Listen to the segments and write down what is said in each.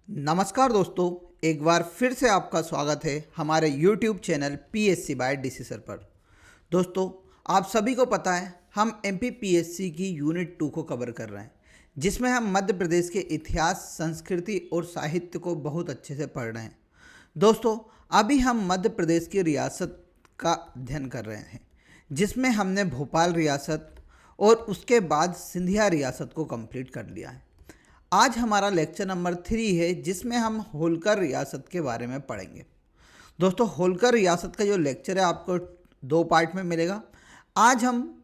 नमस्कार दोस्तों, एक बार फिर से आपका स्वागत है हमारे YouTube channel PSC by DC sir पर। दोस्तों, आप सभी को पता है हम MPPSC की यूनिट 2 को कवर कर रहे हैं, जिसमें हम मध्य प्रदेश के इतिहास, संस्कृति और साहित्य को बहुत अच्छे से पढ़ रहे हैं। दोस्तों, अभी हम मध्य प्रदेश की रियासत का अध्ययन कर रहे हैं, जिसमें हमने भोपाल रियासत और उसके बाद सिंधिया रियासत को कंप्लीट कर लिया है। आज हमारा लेक्चर नंबर 3 है, जिसमें हम होलकर रियासत के बारे में पढ़ेंगे। दोस्तों, होलकर रियासत का जो लेक्चर है आपको 2 पार्ट में मिलेगा। आज हम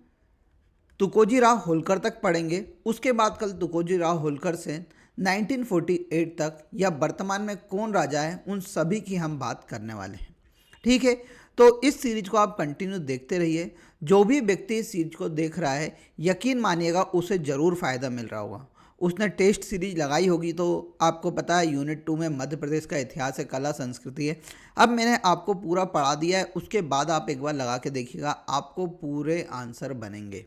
तुकोजी राव होलकर तक पढ़ेंगे, उसके बाद कल तुकोजी राव होलकर से 1948 तक या वर्तमान में कौन राजा है उन सभी की हम बात करने वाले हैं। ठीक है, तो इस सीरीज को आप कंटिन्यू देखते रहिए। जो भी व्यक्ति इस सीरीज को देख रहा है, यकीन मानिएगा उसे ज़रूर फ़ायदा मिल रहा होगा। उसने टेस्ट सीरीज लगाई होगी, तो आपको पता है यूनिट 2 में मध्य प्रदेश का इतिहास है, कला, संस्कृति है। अब मैंने आपको पूरा पढ़ा दिया है, उसके बाद आप एक बार लगा के देखिएगा, आपको पूरे आंसर बनेंगे।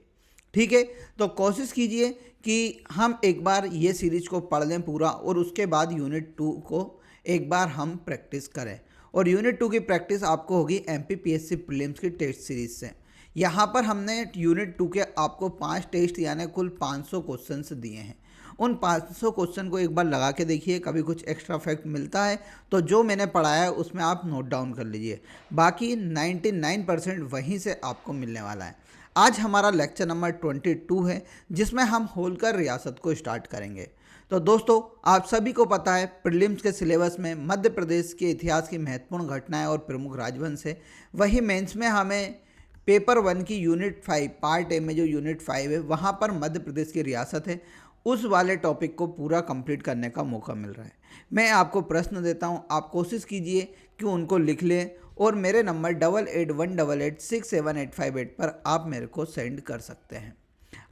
ठीक है, तो कोशिश कीजिए कि हम एक बार ये सीरीज को पढ़ लें पूरा, और उसके बाद यूनिट 2 को एक बार हम प्रैक्टिस करें। और यूनिट 2 की प्रैक्टिस आपको होगी MPPSC प्रीलिम्स की टेस्ट सीरीज से। यहाँ पर हमने यूनिट 2 के आपको 5 टेस्ट यानी कुल 500 क्वेश्चंस दिए हैं। उन 500 क्वेश्चन को एक बार लगा के देखिए, कभी कुछ एक्स्ट्रा फैक्ट मिलता है तो जो मैंने पढ़ाया है उसमें आप नोट डाउन कर लीजिए। बाकी 99% वहीं से आपको मिलने वाला है। आज हमारा लेक्चर नंबर 22 है, जिसमें हम होलकर रियासत को स्टार्ट करेंगे। तो दोस्तों, आप सभी को पता है प्रीलिम्स के सिलेबस में मध्य प्रदेश के इतिहास की महत्वपूर्ण घटनाएं और प्रमुख राजवंश है। वही मेंस में हमें पेपर 1 की यूनिट 5 पार्ट ए में जो यूनिट 5 है, वहाँ पर मध्य प्रदेश की रियासत है, उस वाले टॉपिक को पूरा कंप्लीट करने का मौका मिल रहा है। मैं आपको प्रश्न देता हूं, आप कोशिश कीजिए कि उनको लिख लें, और मेरे नंबर 8818867858 पर आप मेरे को सेंड कर सकते हैं।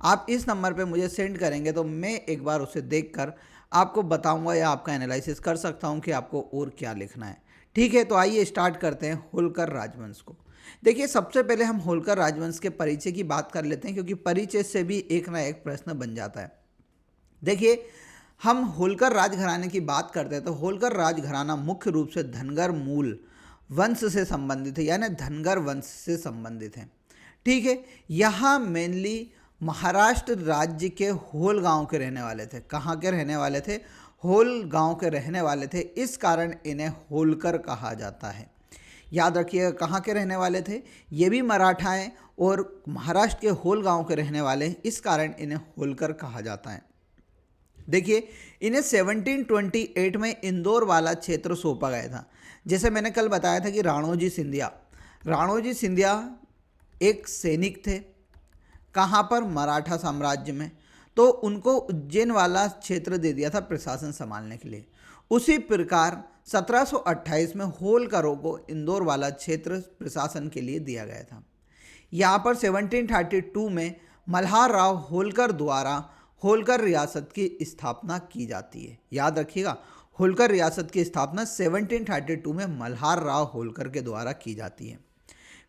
आप इस नंबर पे मुझे सेंड करेंगे तो मैं एक बार उसे देखकर आपको बताऊंगा या आपका एनालिसिस कर सकता हूं कि आपको और क्या लिखना है। ठीक है, तो आइए स्टार्ट करते हैं होलकर राजवंश को। देखिए, सबसे पहले हम होलकर राजवंश के परिचय की बात कर लेते हैं, क्योंकि परिचय से भी एक ना एक प्रश्न बन जाता है। देखिए, हम होलकर राजघराने की बात करते हैं तो होलकर राजघराना मुख्य रूप से धनगर मूल वंश से संबंधित है, यानी धनगर वंश से संबंधित है। ठीक है, यहाँ मेनली महाराष्ट्र राज्य के होल गांव के रहने वाले थे। कहाँ के रहने वाले थे? होल गांव के रहने वाले थे, इस कारण इन्हें होलकर कहा जाता है। याद रखिएगा, कहाँ के रहने वाले थे? ये भी मराठा हैं और महाराष्ट्र के होल गांव के रहने वाले हैं, इस कारण इन्हें होलकर कहा जाता है। देखिए, इन्हें 1728 में इंदौर वाला क्षेत्र सौंपा गया था। जैसे मैंने कल बताया था कि राणोजी सिंधिया एक सैनिक थे। कहाँ पर? मराठा साम्राज्य में। तो उनको उज्जैन वाला क्षेत्र दे दिया था प्रशासन संभालने के लिए। उसी प्रकार 1728 में होलकरों को इंदौर वाला क्षेत्र प्रशासन के लिए दिया गया था। यहाँ पर 1732 में मल्हार राव होलकर द्वारा होलकर रियासत की स्थापना की जाती है। याद रखिएगा, होलकर रियासत की स्थापना 1732 में मल्हार राव होलकर के द्वारा की जाती है।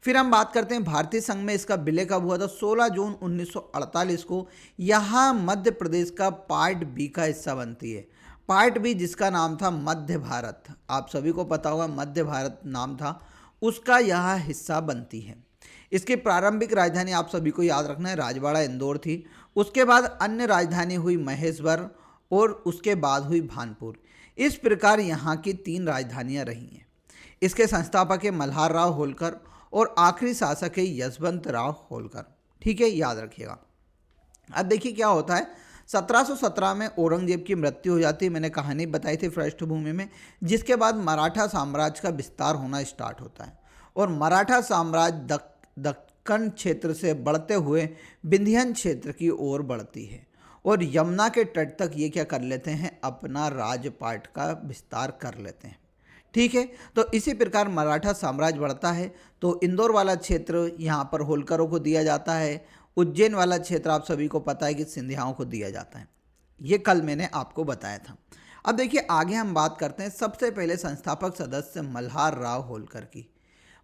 फिर हम बात करते हैं भारतीय संघ में इसका विलय कब हुआ था? 16 जून 1948 को। यहाँ मध्य प्रदेश का पार्ट बी का हिस्सा बनती है। पार्ट बी, जिसका नाम था मध्य भारत, आप सभी को पता होगा मध्य भारत नाम था, उसका यह हिस्सा बनती है। इसकी प्रारंभिक राजधानी आप सभी को याद रखना है, राजवाड़ा इंदौर थी। उसके बाद अन्य राजधानी हुई महेश्वर और उसके बाद हुई भानपुर। इस प्रकार यहाँ की 3 राजधानियाँ रही हैं। इसके संस्थापक है मल्हार राव होलकर और आखिरी शासक है यशवंत राव होलकर। ठीक है, याद रखिएगा। अब देखिए क्या होता है, 1717 में औरंगजेब की मृत्यु हो जाती है। मैंने कहानी बताई थी पृष्ठभूमि में, जिसके बाद मराठा साम्राज्य का विस्तार होना स्टार्ट होता है और मराठा साम्राज्य दक्कन क्षेत्र से बढ़ते हुए विंध्यन क्षेत्र की ओर बढ़ती है और यमुना के तट तक ये क्या कर लेते हैं, अपना राजपाट का विस्तार कर लेते हैं। ठीक है, तो इसी प्रकार मराठा साम्राज्य बढ़ता है। तो इंदौर वाला क्षेत्र यहाँ पर होलकरों को दिया जाता है। उज्जैन वाला क्षेत्र आप सभी को पता है कि सिंधियाओं को दिया जाता है। ये कल मैंने आपको बताया था। अब देखिए, आगे हम बात करते हैं सबसे पहले संस्थापक सदस्य मल्हार राव होलकर की।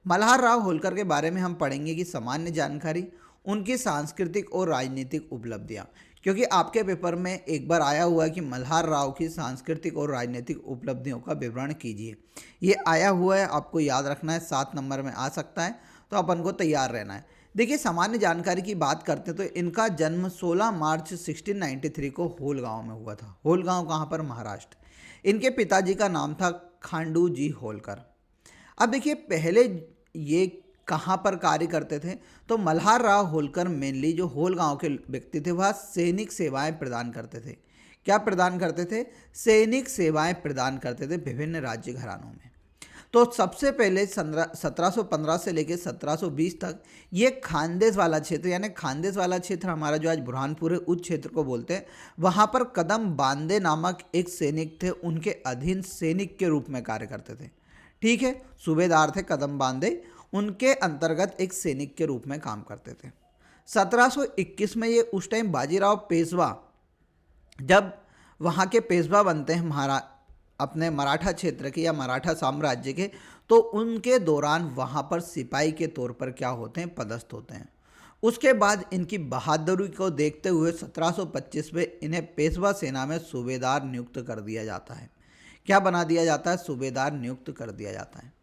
मल्हार राव होलकर के बारे में हम पढ़ेंगे कि सामान्य जानकारी, उनकी सांस्कृतिक और राजनीतिक उपलब्धियाँ। क्योंकि आपके पेपर में एक बार आया हुआ है कि मल्हार राव की सांस्कृतिक और राजनीतिक उपलब्धियों का विवरण कीजिए। ये आया हुआ है, आपको याद रखना है, 7 नंबर में आ सकता है, तो अपन को तैयार रहना है। देखिए सामान्य जानकारी की बात करते हैं तो इनका जन्म 16 मार्च 1693 को होल गांव में हुआ था। होल गांव कहाँ पर? महाराष्ट्र। इनके पिताजी का नाम था खांडू जी होलकर। अब देखिए पहले ये कहाँ पर कार्य करते थे, तो मल्हार राव होलकर मेनली जो होल गांव के व्यक्ति थे वह सैनिक सेवाएं प्रदान करते थे। क्या प्रदान करते थे? सैनिक सेवाएं प्रदान करते थे विभिन्न राज्य घरानों में। तो सबसे पहले 1715 से लेकर 1720 तक ये खानदेश वाला क्षेत्र, यानी खानदेश वाला क्षेत्र हमारा जो आज बुरहानपुर है उस क्षेत्र को बोलते हैं, वहाँ पर कदम बांदे नामक एक सैनिक थे, उनके अधीन सैनिक के रूप में कार्य करते थे। ठीक है, सूबेदार थे कदम बांदे, उनके अंतर्गत एक सैनिक के रूप में काम करते थे। 1721 में ये उस टाइम बाजीराव पेशवा, जब वहाँ के पेशवा बनते हैं अपने मराठा क्षेत्र के या मराठा साम्राज्य के, तो उनके दौरान वहाँ पर सिपाही के तौर पर क्या होते हैं? पदस्थ होते हैं। उसके बाद इनकी बहादुरी को देखते हुए 1725 में इन्हें पेशवा सेना में सूबेदार नियुक्त कर दिया जाता है। क्या बना दिया जाता है? सूबेदार नियुक्त कर दिया जाता है।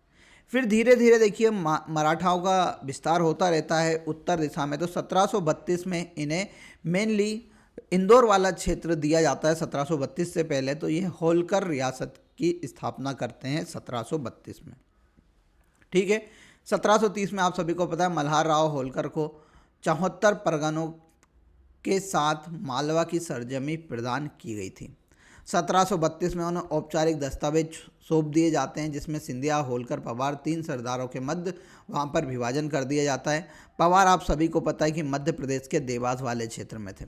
फिर धीरे धीरे देखिए मराठाओं का विस्तार होता रहता है उत्तर दिशा में। तो 1732 में इन्हें मेनली इंदौर वाला क्षेत्र दिया जाता है। 1732 से पहले तो ये होलकर रियासत की स्थापना करते हैं 1732 में। ठीक है, 1730 में आप सभी को पता है मल्हार राव होलकर को 74 परगनों के साथ मालवा की सरजमी प्रदान की गई थी। 1732 में उन्हें औपचारिक दस्तावेज सौंप दिए जाते हैं, जिसमें सिंधिया, होलकर, पवार 3 सरदारों के मध्य वहाँ पर विभाजन कर दिया जाता है। पवार आप सभी को पता है कि मध्य प्रदेश के देवास वाले क्षेत्र में थे।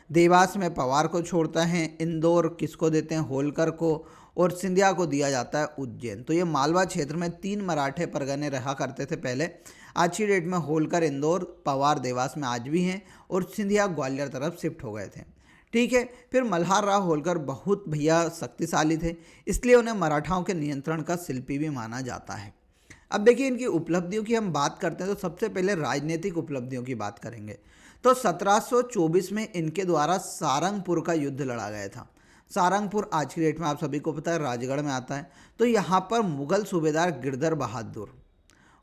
देवास में पवार को छोड़ता है, इंदौर किसको देते हैं? होलकर को, और सिंधिया को दिया जाता है उज्जैन। तो ये मालवा क्षेत्र में 3 मराठे परगने रहा करते थे पहले। आज की डेट में होलकर इंदौर, पवार देवास में आज भी हैं, और सिंधिया ग्वालियर तरफ शिफ्ट हो गए थे। ठीक है, फिर मल्हार राव होलकर बहुत भैया शक्तिशाली थे, इसलिए उन्हें मराठाओं के नियंत्रण का शिल्पी भी माना जाता है। अब देखिए इनकी उपलब्धियों की हम बात करते हैं तो सबसे पहले राजनीतिक उपलब्धियों की बात करेंगे। तो 1724 में इनके द्वारा सारंगपुर का युद्ध लड़ा गया था। सारंगपुर आज की डेट में आप सभी को पता है राजगढ़ में आता है। तो यहाँ पर मुगल सूबेदार गिरधर बहादुर,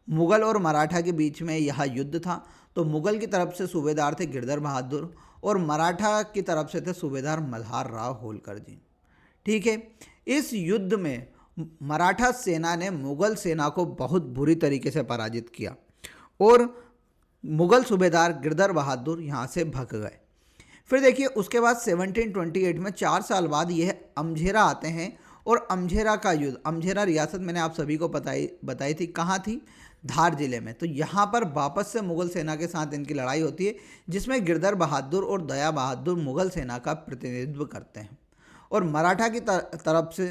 मुगल और मराठा के बीच में यह युद्ध था। तो मुगल की तरफ से सूबेदार थे गिरधर बहादुर और मराठा की तरफ से थे सूबेदार मल्हार राव होलकर जी। ठीक है, इस युद्ध में मराठा सेना ने मुगल सेना को बहुत बुरी तरीके से पराजित किया और मुगल सूबेदार गिरधर बहादुर यहाँ से भाग गए। फिर देखिए उसके बाद 1728 में 4 साल बाद यह अमझेरा आते हैं और अमझेरा का युद्ध, अमझेरा रियासत मैंने आप सभी को बताई थी, कहाँ थी? धार जिले में। तो यहाँ पर वापस से मुगल सेना के साथ इनकी लड़ाई होती है, जिसमें गिरधर बहादुर और दया बहादुर मुगल सेना का प्रतिनिधित्व करते हैं और मराठा की तरफ से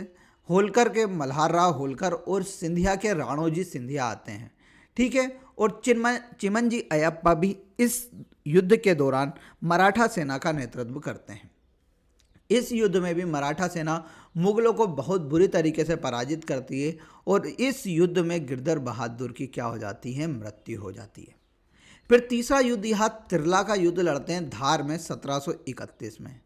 होलकर के मल्हार राव होलकर और सिंधिया के राणोजी सिंधिया आते हैं। ठीक है, और चिमनजी अयप्पा भी इस युद्ध के दौरान मराठा सेना का नेतृत्व करते हैं। इस युद्ध में भी मराठा सेना मुगलों को बहुत बुरी तरीके से पराजित करती है और इस युद्ध में गिरधर बहादुर की क्या हो जाती है? मृत्यु हो जाती है। फिर तीसरा युद्ध यहाँ तिरला का युद्ध लड़ते हैं धार में 1731 में।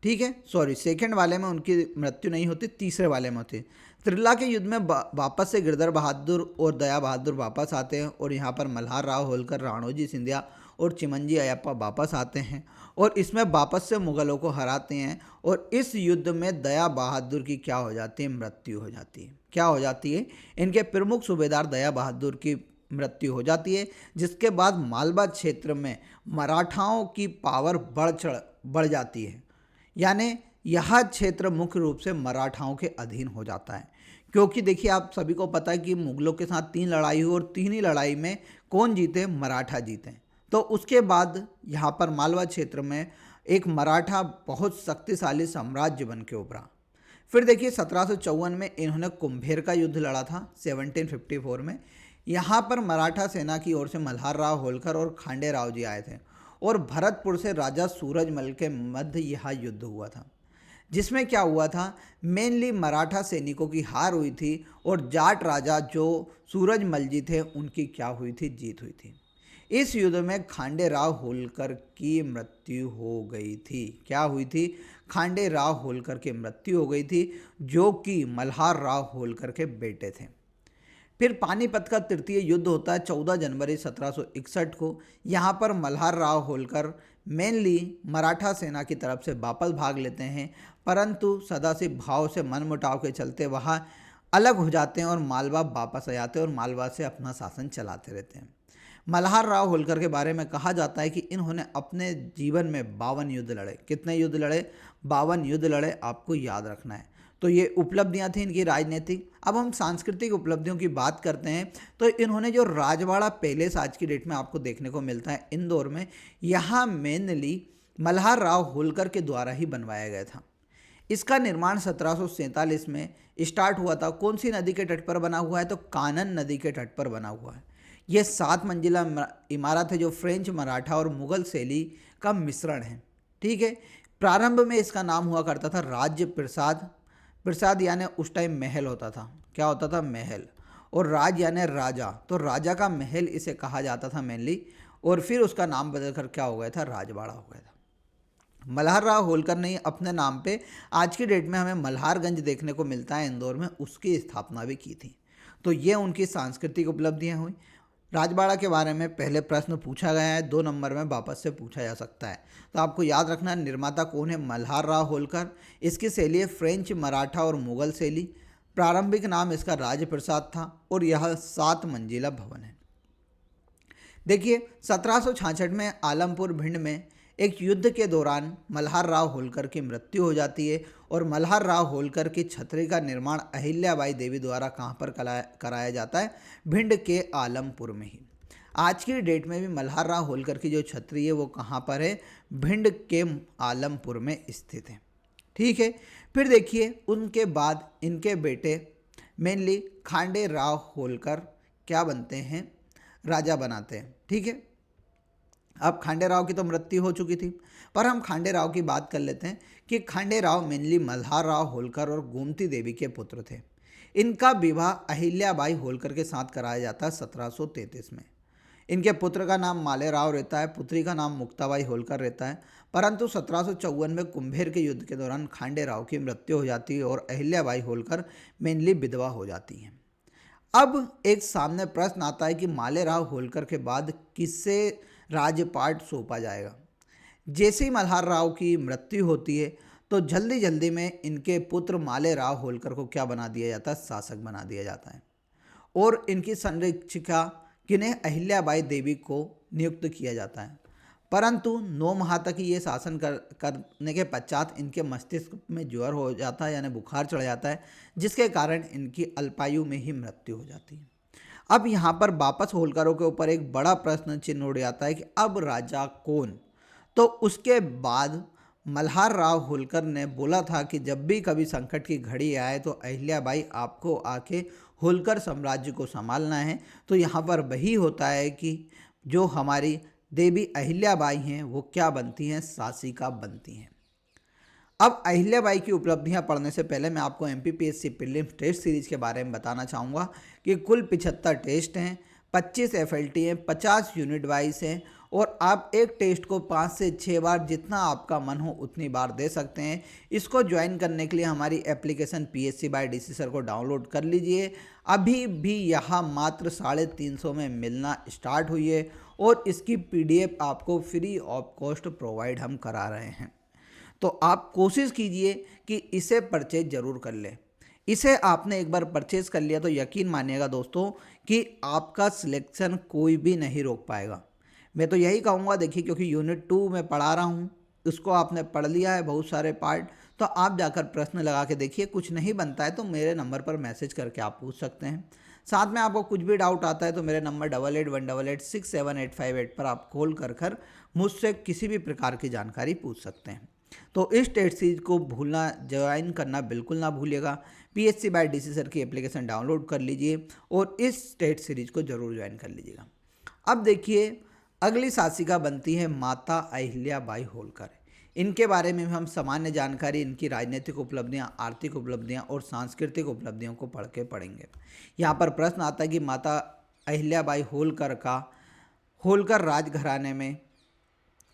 ठीक है, सॉरी, सेकंड वाले में उनकी मृत्यु नहीं होती, तीसरे वाले में होती। तिरला के युद्ध में वापस से गिरधर बहादुर और दया बहादुर वापस आते हैं और यहाँ पर मल्हार राव होलकर, राणोजी सिंधिया और चिमनजी अयप्पा वापस आते हैं और इसमें वापस से मुगलों को हराते हैं और इस युद्ध में दया बहादुर की क्या हो जाती है? मृत्यु हो जाती है। क्या हो जाती है? इनके प्रमुख सूबेदार दया बहादुर की मृत्यु हो जाती है, जिसके बाद मालवा क्षेत्र में मराठाओं की पावर बढ़ जाती है, यानी यह क्षेत्र मुख्य रूप से मराठाओं के अधीन हो जाता है। क्योंकि देखिए आप सभी को पता है कि मुगलों के साथ 3 लड़ाई हुई और 3 ही लड़ाई में कौन जीते? मराठा जीते। तो उसके बाद यहाँ पर मालवा क्षेत्र में एक मराठा बहुत शक्तिशाली साम्राज्य बन के उभरा। फिर देखिए 1754 में इन्होंने कुंभेर का युद्ध लड़ा था 1754 में। यहाँ पर मराठा सेना की ओर से मल्हार राव होलकर और खांडे राव जी आए थे और भरतपुर से राजा सूरजमल के मध्य यह युद्ध हुआ था, जिसमें क्या हुआ था? मेनली मराठा सैनिकों की हार हुई थी और जाट राजा जो सूरजमल जी थे उनकी क्या हुई थी? जीत हुई थी। इस युद्ध में खांडेराव होलकर की मृत्यु हो गई थी। क्या हुई थी? खांडेराव होलकर की मृत्यु हो गई थी, जो कि मल्हार राव होलकर के बेटे थे। फिर पानीपत का तृतीय युद्ध होता है 14 जनवरी 1761 को। यहाँ पर मल्हार राव होलकर मेनली मराठा सेना की तरफ से वापस भाग लेते हैं, परंतु सदाशिव भाव से मनमुटाव के चलते वहाँ अलग हो जाते हैं और मालवा वापस आ जाते हैं और मालवा से अपना शासन चलाते रहते हैं। मल्हार राव होलकर के बारे में कहा जाता है कि इन्होंने अपने जीवन में 52 युद्ध लड़े। कितने युद्ध लड़े? 52 युद्ध लड़े, आपको याद रखना है। तो ये उपलब्धियां थी इनकी राजनीतिक। अब हम सांस्कृतिक उपलब्धियों की बात करते हैं तो इन्होंने जो राजवाड़ा पैलेस आज की डेट में आपको देखने को मिलता है इंदौर में, यहाँ मेनली मल्हार राव होलकर के द्वारा ही बनवाया गया था। इसका निर्माण 1747 में स्टार्ट हुआ था। कौन सी नदी के तट पर बना हुआ है? तो कानन नदी के तट पर बना हुआ है। यह 7 मंजिला इमारत है जो फ्रेंच, मराठा और मुगल शैली का मिश्रण है। ठीक है। प्रारंभ में इसका नाम हुआ करता था राज्य प्रसाद। प्रसाद यानी उस टाइम महल होता था। क्या होता था? महल। और राज यानी राजा, तो राजा का महल इसे कहा जाता था मेनली। और फिर उसका नाम बदलकर क्या हो गया था? राजवाड़ा हो गया था। मल्हार राव होलकर ने अपने नाम पे आज की डेट में हमें मल्हारगंज देखने को मिलता है इंदौर में, उसकी स्थापना भी की थी। तो ये उनकी सांस्कृतिक उपलब्धियां हुई। राजवाड़ा के बारे में पहले प्रश्न पूछा गया है, 2 नंबर में वापस से पूछा जा सकता है। तो आपको याद रखना है निर्माता कौन है? मल्हार राव होलकर। इसकी शैली है फ्रेंच, मराठा और मुगल शैली। प्रारंभिक नाम इसका राजप्रसाद था और यह 7 मंजिला भवन है। देखिए 1766 में आलमपुर भिंड में एक युद्ध के दौरान मल्हार राव होलकर की मृत्यु हो जाती है और मल्हार राव होलकर की छतरी का निर्माण अहिल्याबाई देवी द्वारा कहाँ पर कराया जाता है? भिंड के आलमपुर में ही। आज की डेट में भी मल्हार राव होलकर की जो छतरी है वो कहाँ पर है? भिंड के आलमपुर में स्थित है। ठीक है। फिर देखिए उनके बाद इनके बेटे मेनली खांडे राव होलकर क्या बनते हैं? राजा बनाते हैं। ठीक है। अब खांडे राव की तो मृत्यु हो चुकी थी, पर हम खांडे राव की बात कर लेते हैं कि खांडे राव मेनली मल्हार राव होलकर और गोमती देवी के पुत्र थे। इनका विवाह अहिल्याबाई होलकर के साथ कराया जाता है 1733 में। इनके पुत्र का नाम माले राव रहता है, पुत्री का नाम मुक्ताबाई होलकर रहता है, परंतु 1754 में कुंभेर के युद्ध के दौरान खांडे राव की मृत्यु हो जाती है और अहिल्याबाई होलकर मेनली विधवा हो जाती हैं। अब एक सामने प्रश्न आता है कि माले राव होलकर के बाद किससे राज्यपाट सौंपा जाएगा? जैसे ही मल्हार राव की मृत्यु होती है तो जल्दी जल्दी में इनके पुत्र माले राव होलकर को क्या बना दिया जाता है? शासक बना दिया जाता है। और इनकी संरक्षिका किन्हें? अहिल्याबाई देवी को नियुक्त किया जाता है। परंतु 9 माह तक ये शासन करने के पश्चात इनके मस्तिष्क में ज्वर हो जाता है यानी बुखार चढ़ जाता है, जिसके कारण इनकी अल्पायु में ही मृत्यु हो जाती है। अब यहाँ पर वापस होलकरों के ऊपर एक बड़ा प्रश्न चिन्ह उड़ जाता है कि अब राजा कौन? तो उसके बाद मल्हार राव होलकर ने बोला था कि जब भी कभी संकट की घड़ी आए तो अहिल्याबाई आपको आके होलकर साम्राज्य को संभालना है। तो यहाँ पर वही होता है कि जो हमारी देवी अहिल्याबाई हैं वो क्या बनती हैं? शासिका बनती हैं। अब अहिल्याबाई की उपलब्धियां पढ़ने से पहले मैं आपको MPPSC प्रीलिम्स टेस्ट सीरीज के बारे में बताना चाहूँगा कि कुल 75 टेस्ट हैं, 25 FLT हैं, 50 यूनिट वाइज हैं और आप एक टेस्ट को 5 से 6 बार जितना आपका मन हो उतनी बार दे सकते हैं। इसको ज्वाइन करने के लिए हमारी application PSC by DC sir को डाउनलोड कर लीजिए। अभी भी यहाँ मात्र 350 में मिलना स्टार्ट हुई है और इसकी PDF आपको फ्री ऑफ कॉस्ट प्रोवाइड हम करा रहे हैं। तो आप कोशिश कीजिए कि इसे परचेज जरूर कर लें। इसे आपने एक बार परचेज कर लिया तो यकीन मानिएगा दोस्तों कि आपका सिलेक्शन कोई भी नहीं रोक पाएगा। मैं तो यही कहूँगा, देखिए क्योंकि यूनिट 2 में पढ़ा रहा हूँ, उसको आपने पढ़ लिया है बहुत सारे पार्ट, तो आप जाकर प्रश्न लगा के देखिए। कुछ नहीं बनता है तो मेरे नंबर पर मैसेज करके आप पूछ सकते हैं। साथ में आपको कुछ भी डाउट आता है तो मेरे नंबर 8818867858 पर आप कॉल कर मुझसे किसी भी प्रकार की जानकारी पूछ सकते हैं। तो इस टेस्ट सीरीज को भूलना, ज्वाइन करना बिल्कुल ना भूलिएगा। PSC बाय DC सर की एप्लीकेशन डाउनलोड कर लीजिए और इस टेस्ट सीरीज को जरूर ज्वाइन कर लीजिएगा। अब देखिए अगली शासिका बनती है माता अहिल्याबाई होलकर। इनके बारे में हम सामान्य जानकारी, इनकी राजनीतिक उपलब्धियां, आर्थिक उपलब्धियां और सांस्कृतिक उपलब्धियों को पढ़ के पढ़ेंगे। यहाँ पर प्रश्न आता है कि माता अहिल्याबाई होलकर का होलकर राजघराने में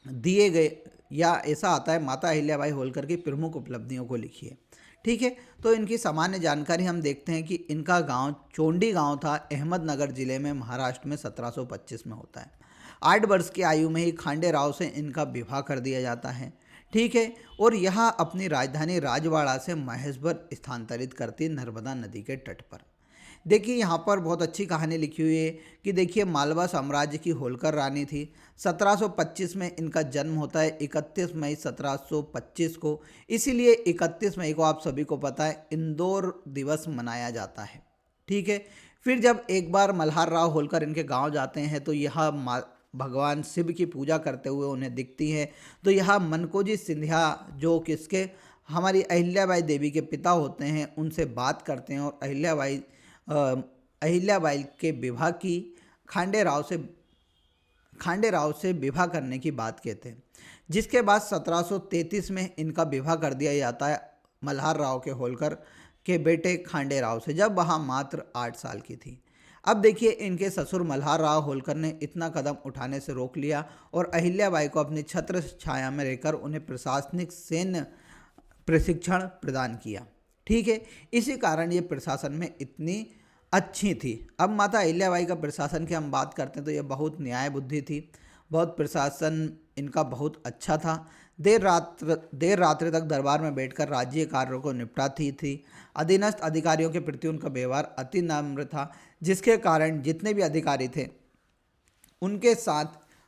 दिए गए, या ऐसा आता है माता अहिल्याबाई होलकर की प्रमुख उपलब्धियों को लिखिए। ठीक है, तो इनकी सामान्य जानकारी हम देखते हैं कि इनका गांव चोंडी गांव था, अहमदनगर जिले में, महाराष्ट्र में 1725 में होता है। 8 वर्ष की आयु में ही खांडे राव से इनका विवाह कर दिया जाता है। ठीक है, और यह अपनी राजधानी राजवाड़ा से महेशवर स्थानांतरित करती नर्मदा नदी के तट पर। देखिए यहाँ पर बहुत अच्छी कहानी लिखी हुई है कि देखिए मालवा साम्राज्य की होलकर रानी थी। 1725 में इनका जन्म होता है, 31 मई 1725 को। इसीलिए 31 मई को आप सभी को पता है इंदौर दिवस मनाया जाता है। ठीक है, फिर जब एक बार मल्हार राव होलकर इनके गांव जाते हैं तो यह भगवान शिव की पूजा करते हुए उन्हें दिखती है। तो यह मनकोजी सिंधिया जो किसके हमारी अहिल्याबाई देवी के पिता होते हैं उनसे बात करते हैं और अहिल्याबाई के विवाह की खांडे राव से विवाह करने की बात कहते हैं, जिसके बाद 1733 में इनका विवाह कर दिया जाता है मल्हार राव के होलकर के बेटे खांडे राव से, जब वह मात्र 8 साल की थी। अब देखिए इनके ससुर मल्हार राव होलकर ने इतना कदम उठाने से रोक लिया और अहिल्याबाई को अपनी छत्र छाया में रहकर उन्हें प्रशासनिक सैन्य प्रशिक्षण प्रदान किया। ठीक है, इसी कारण ये प्रशासन में इतनी अच्छी थी। अब माता अहिल्याबाई का प्रशासन की हम बात करते हैं तो ये बहुत न्याय बुद्धि थी, बहुत प्रशासन इनका बहुत अच्छा था। देर रात्रि तक दरबार में बैठकर राज्य कार्यों को निपटाती थी। अधीनस्थ अधिकारियों के प्रति उनका व्यवहार अति नम्र था, जिसके कारण जितने भी अधिकारी थे उनके साथ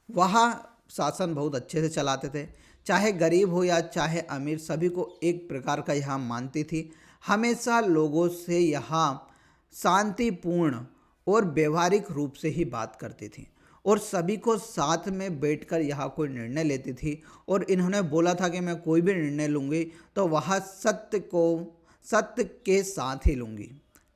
वह शासन बहुत अच्छे से चलाते थे। चाहे गरीब हो या चाहे अमीर, सभी को एक प्रकार का यहाँ मानती थी। हमेशा लोगों से यहाँ शांतिपूर्ण और व्यवहारिक रूप से ही बात करती थी और सभी को साथ में बैठकर यहाँ कोई निर्णय लेती थी। और इन्होंने बोला था कि मैं कोई भी निर्णय लूँगी तो वह सत्य के साथ ही लूँगी।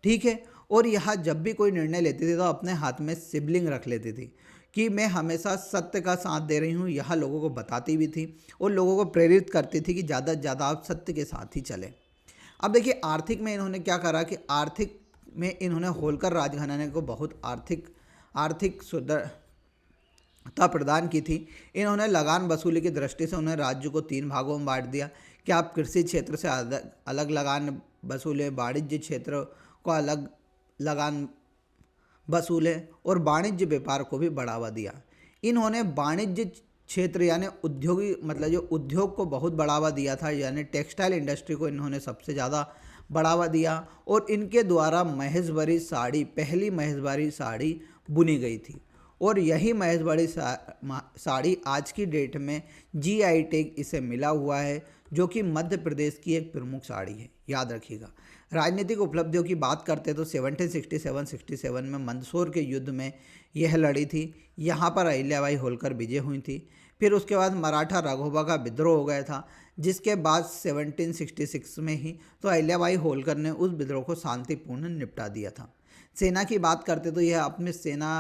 ठीक है, और यह जब भी कोई निर्णय लेती थी तो अपने हाथ में शिवलिंग रख लेती थी कि मैं हमेशा सत्य का साथ दे रही हूँ। यह लोगों को बताती भी थी और लोगों को प्रेरित करती थी कि ज़्यादा से ज़्यादा आप सत्य के साथ ही चलें। अब देखिए आर्थिक में इन्होंने क्या करा कि आर्थिक में इन्होंने होलकर राजघराने को बहुत आर्थिक सुदृढ़ता प्रदान की थी। इन्होंने लगान वसूली की दृष्टि से उन्हें राज्य को 3 भागों में बांट दिया कि आप कृषि क्षेत्र से अलग लगान वसूलें, वाणिज्य क्षेत्र को अलग लगान वसूलें और वाणिज्य व्यापार को भी बढ़ावा दिया। इन्होंने वाणिज्य क्षेत्र यानी उद्योगी मतलब जो उद्योग को बहुत बढ़ावा दिया था, यानी टेक्सटाइल इंडस्ट्री को इन्होंने सबसे ज़्यादा बढ़ावा दिया और इनके द्वारा महेशवरी साड़ी, पहली महेशवरी साड़ी बुनी गई थी और यही महेशवरी साड़ी आज की डेट में GI टैग इसे मिला हुआ है, जो कि मध्य प्रदेश की एक प्रमुख साड़ी है, याद रखिएगा। राजनीतिक उपलब्धियों की बात करते तो 1767 में मंदसौर के युद्ध में यह लड़ी थी। यहाँ पर अहिल्याबाई होलकर विजय हुई थी। फिर उसके बाद मराठा राघोबा का विद्रोह हो गया था, जिसके बाद 1766 में ही तो अहिल्याबाई होलकर ने उस विद्रोह को शांतिपूर्ण निपटा दिया था। सेना की बात करते तो यह अपनी सेना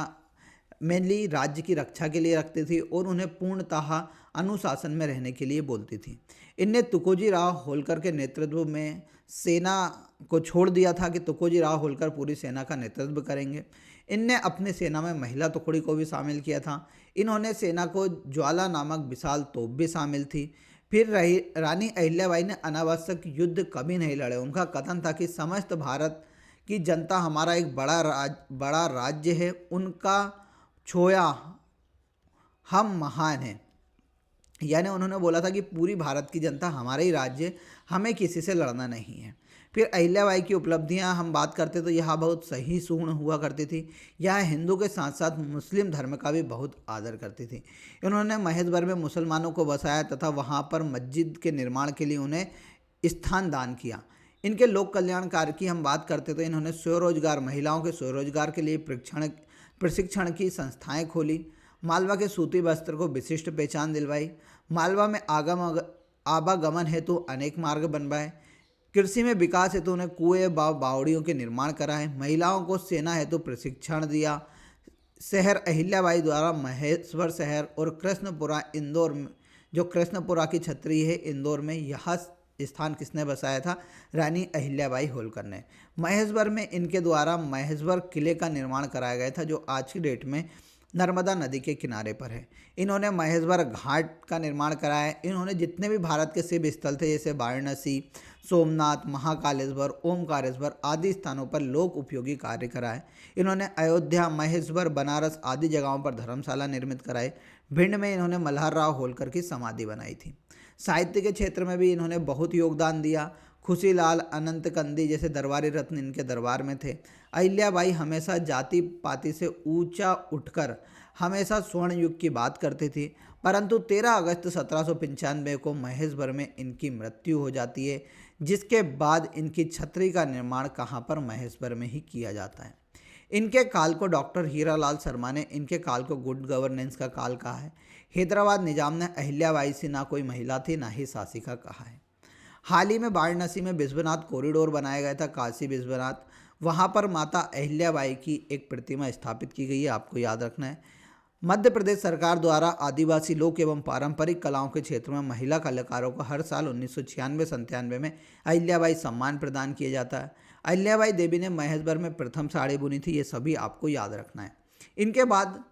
मेनली राज्य की रक्षा के लिए रखती थी और उन्हें पूर्णतः अनुशासन में रहने के लिए बोलती थी। इनने तुकोजी राव होलकर के नेतृत्व में सेना को छोड़ दिया था कि तुकोजी राव होलकर पूरी सेना का नेतृत्व करेंगे। इनने अपनी सेना में महिला टुकड़ी को भी शामिल किया था। इन्होंने सेना को ज्वाला नामक विशाल तोप भी शामिल थी। फिर रानी अहिल्याबाई ने अनावश्यक युद्ध कभी नहीं लड़े। उनका कथन था कि समस्त भारत की जनता हमारा एक बड़ा राज्य है, उनका छोया हम महान हैं। यानी उन्होंने बोला था कि पूरी भारत की जनता हमारा ही राज्य, हमें किसी से लड़ना नहीं है। फिर अहिल्याबाई की उपलब्धियां हम बात करते तो यह बहुत सही सूर्ण हुआ करती थी। यह हिंदू के साथ साथ मुस्लिम धर्म का भी बहुत आदर करती थी। इन्होंने महेशभर में मुसलमानों को बसाया तथा वहां पर मस्जिद के निर्माण के लिए उन्हें स्थान दान किया। इनके लोक कल्याण कार्य की हम बात करते तो इन्होंने स्वरोजगार, महिलाओं के स्वरोजगार के लिए प्रशिक्षण की संस्थाएँ खोली। मालवा के सूती वस्त्र को विशिष्ट पहचान दिलवाई। मालवा में आवागमन हेतु अनेक मार्ग बनवाए। कृषि में विकास हेतु उन्हें कुएं बावड़ियों के निर्माण कराए। महिलाओं को सेना हेतु प्रशिक्षण दिया। शहर अहिल्याबाई द्वारा महेश्वर शहर और कृष्णपुरा इंदौर में, जो कृष्णपुरा की छतरी है इंदौर में, यह स्थान किसने बसाया था? रानी अहिल्याबाई होलकर ने। महेश्वर में इनके द्वारा महेश्वर किले का निर्माण कराया गया था, जो आज की डेट में नर्मदा नदी के किनारे पर है। इन्होंने महेश्वर घाट का निर्माण कराया है। इन्होंने जितने भी भारत के शिव स्थल थे जैसे वाराणसी, सोमनाथ, महाकालेश्वर, ओमकारेश्वर आदि स्थानों पर लोक उपयोगी कार्य कराए। इन्होंने अयोध्या, महेश्वर, बनारस आदि जगहों पर धर्मशाला निर्मित कराए। भिंड में इन्होंने मल्हार राव होलकर की समाधि बनाई थी। साहित्य के क्षेत्र में भी इन्होंने बहुत योगदान दिया। खुशीलाल, अनंत कंदी जैसे दरबारी रत्न इनके दरबार में थे। अहिल्याबाई हमेशा जाति पाति से ऊंचा उठकर हमेशा स्वर्ण युग की बात करती थी, परंतु 13 अगस्त 1795 को महेश्वर में इनकी मृत्यु हो जाती है, जिसके बाद इनकी छतरी का निर्माण कहाँ पर, महेश्वर में ही किया जाता है। इनके काल को डॉक्टर हीरालाल शर्मा ने इनके काल को गुड गवर्नेंस का काल कहा है। हैदराबाद निजाम ने अहिल्याबाई से ना कोई महिला थी ना ही शासिका कहा है। हाल ही में वाराणसी में विश्वनाथ कॉरिडोर बनाया गया था, काशी विश्वनाथ, वहाँ पर माता अहिल्याबाई की एक प्रतिमा स्थापित की गई है, आपको याद रखना है। मध्य प्रदेश सरकार द्वारा आदिवासी लोक एवं पारंपरिक कलाओं के क्षेत्र में महिला कलाकारों को हर साल 1996-97 में अहिल्याबाई सम्मान प्रदान किया जाता है। अहिल्याबाई देवी ने महेश्वर में प्रथम साड़ी बुनी थी, ये सभी आपको याद रखना है। इनके बाद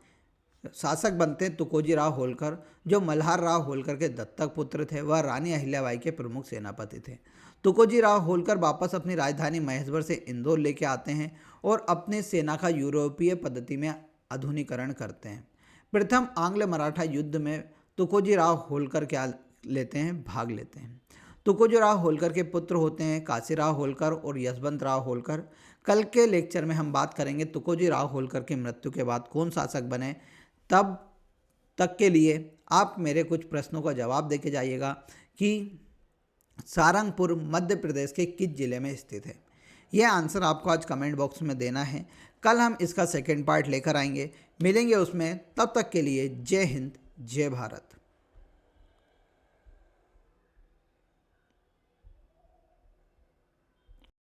शासक बनते तुकोजी राव होलकर, जो मल्हार राव होलकर के दत्तक पुत्र थे। वह रानी अहिल्याबाई के प्रमुख सेनापति थे। तुकोजी राव होलकर वापस अपनी राजधानी महेश्वर से इंदौर लेके आते हैं और अपनी सेना का यूरोपीय पद्धति में आधुनिकीकरण करते हैं। प्रथम आंग्ल मराठा युद्ध में तुकोजी राव होलकर क्या लेते हैं, भाग लेते हैं। तुकोजी राव होलकर के पुत्र होते हैं काशीराव होलकर और यशवंत राव होलकर। कल के लेक्चर में हम बात करेंगे तुकोजी राव होलकर की मृत्यु के बाद कौन शासक बने। तब तक के लिए आप मेरे कुछ प्रश्नों का जवाब देके जाइएगा कि सारंगपुर मध्य प्रदेश के किस जिले में स्थित है। यह आंसर आपको आज कमेंट बॉक्स में देना है। कल हम इसका सेकंड पार्ट लेकर आएंगे, मिलेंगे उसमें। तब तक के लिए जय हिंद, जय भारत।